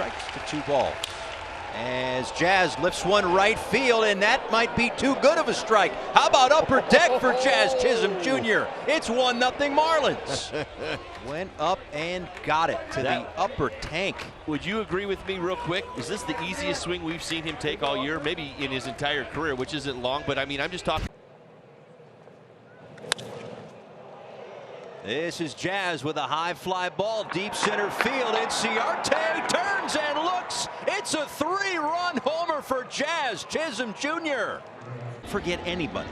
strikes to 2 balls. As Jazz lifts one right field, and that might be too good of a strike. How about upper deck for Jazz Chisholm Jr.? It's 1-0 Marlins. Went up and got it to the upper tank. Would you agree with me real quick? Is this the easiest swing we've seen him take all year? Maybe in his entire career, which isn't long, but I mean, I'm just talking. This is Jazz with a high fly ball, deep center field, and Ciarte turns and looks. It's a 3-run homer for Jazz Chisholm Jr. Forget anybody.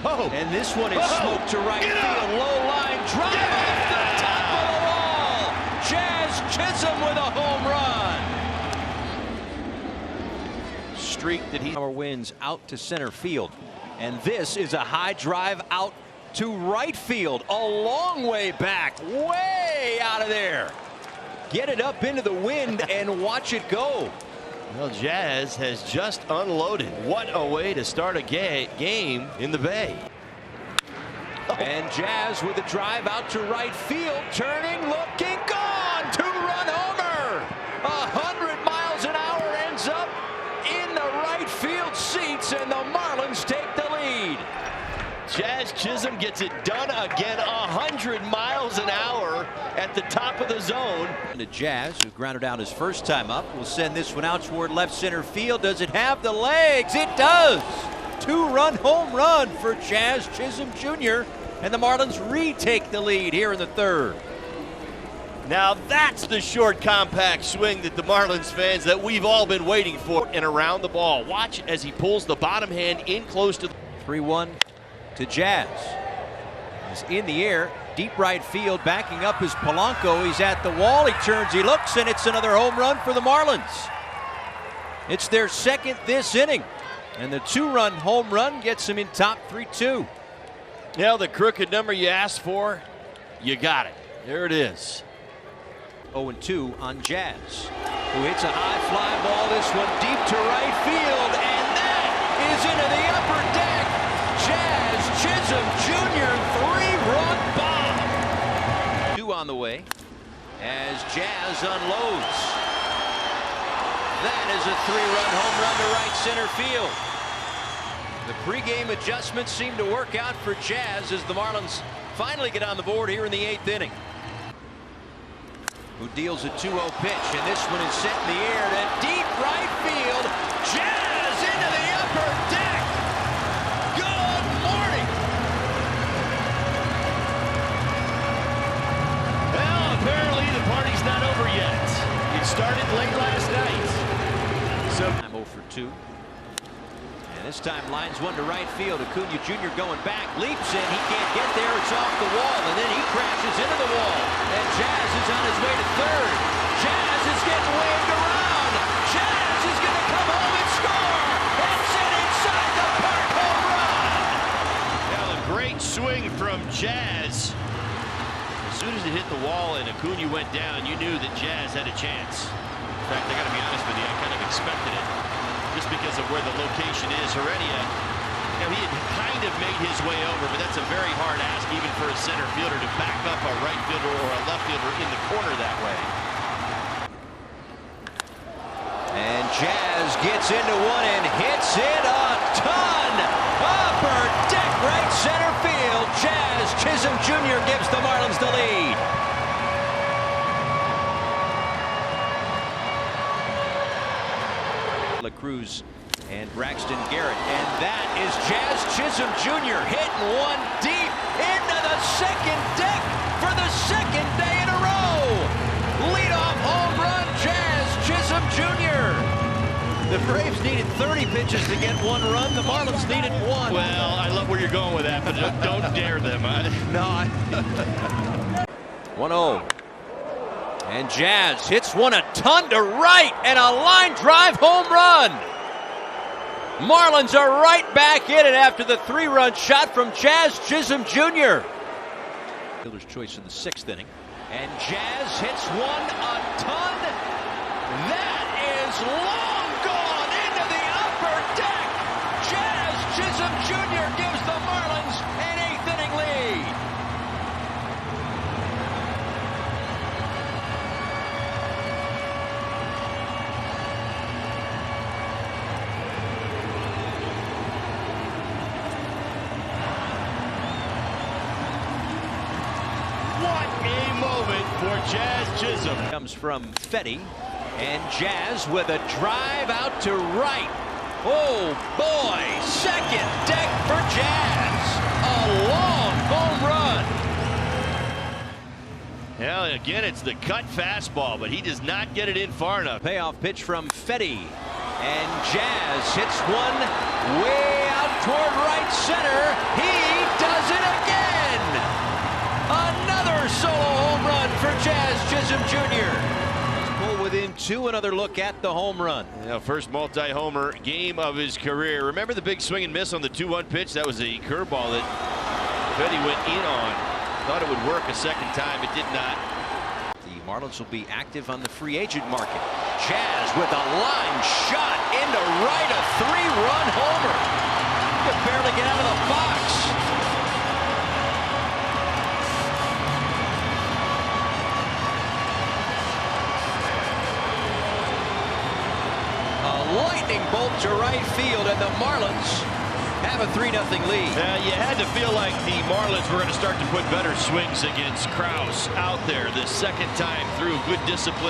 Oh, and this one is smoked to right field. Low line drive off the top of the wall. Jazz Chisholm with a home run. Streak that he wins out to center field. And this is a high drive out to right field, a long way back, way out of there. Get it up into the wind and watch it go. Well, Jazz has just unloaded. What a way to start a game in the Bay. And Jazz with a drive out to right field, turning, looking, gone. 2-run homer. 100 miles an hour ends up in the right field seats, and the Marlins take the lead. Jazz Chisholm gets it done again, 100 miles an hour at the top of the zone. And Jazz, who grounded out his first time up, will send this one out toward left center field. Does it have the legs? It does. 2-run home run for Jazz Chisholm Jr. And the Marlins retake the lead here in the 3rd. Now that's the short, compact swing that the Marlins fans that we've all been waiting for, and around the ball. Watch as he pulls the bottom hand in close to 3-1 to Jazz. He's in the air, deep right field, backing up is Polanco. He's at the wall, he turns, he looks, and it's another home run for the Marlins. It's their 2nd this inning, and the 2-run home run gets them in top 3-2. Now the crooked number you asked for, you got it. There it is. 0-2 on Jazz, who hits a high fly ball, this one deep to right field, and that is into the upper deck. Jazz Chisholm Jr. 3-run bomb. 2 on the way as Jazz unloads. That is a 3-run home run to right center field. The pregame adjustments seem to work out for Jazz as the Marlins finally get on the board here in the 8th inning. Who deals a 2-0 pitch, and this one is sent in the air to deep right field. Jazz into the upper deck. Good morning. Well, apparently the party's not over yet. It started late last night. So I'm 0 for 2. And this time lines one to right field. Acuna Jr. going back, leaps in. He can't get there. It's off the wall, and then he crashes into the wall. And Jazz is on his way to 3rd. Jazz is getting waved around. Jazz is going to come home and score. It's an inside the park home run. now a great swing from Jazz. As soon as it hit the wall and Acuna went down, you knew that Jazz had a chance. In fact, I got to be honest with you, I kind of expected it. Just because of where the location is. Heredia, he had kind of made his way over, but that's a very hard ask even for a center fielder to back up a right fielder or a left fielder in the corner that way. And Jazz gets into one and hits it a ton. Upper deck right center field. Jazz Chisholm Jr. gives the Marlins the lead. Cruz and Braxton Garrett, and that is Jazz Chisholm Jr. hitting one deep into the 2nd deck for the 2nd day in a row. Leadoff home run, Jazz Chisholm Jr. The Braves needed 30 pitches to get 1 run. The Marlins needed 1. Well, I love where you're going with that, but don't dare them. No. 1-0. And Jazz hits one a ton to right and a line drive home run. Marlins are right back in it after the 3-run shot from Jazz Chisholm Jr. Fielder's choice in the 6th inning. And Jazz hits one a ton. That is long gone into the upper deck. Jazz Chisholm Jr. gives the Marlins an 8th inning lead. Jazz Chisholm. Comes from Fetty, and Jazz with a drive out to right. Oh boy, second deck for Jazz. A long home run. Well, again, it's the cut fastball, but he does not get it in far enough. Payoff pitch from Fetty, and Jazz hits one way out toward right center. He does it again. Another solo home run for Jazz Chisholm Jr. Pull within two. Another look at the home run. Yeah, first multi-homer game of his career. Remember the big swing and miss on the 2-1 pitch? That was a curveball that Fetty went in on. Thought it would work a second time. It did not. The Marlins will be active on the free agent market. Jazz with a line shot into right, a 3-run homer. Could barely get out of the box. A lightning bolt to right field, and the Marlins have a 3-0 lead. You had to feel like the Marlins were going to start to put better swings against Kraus out there the second time through. Good discipline.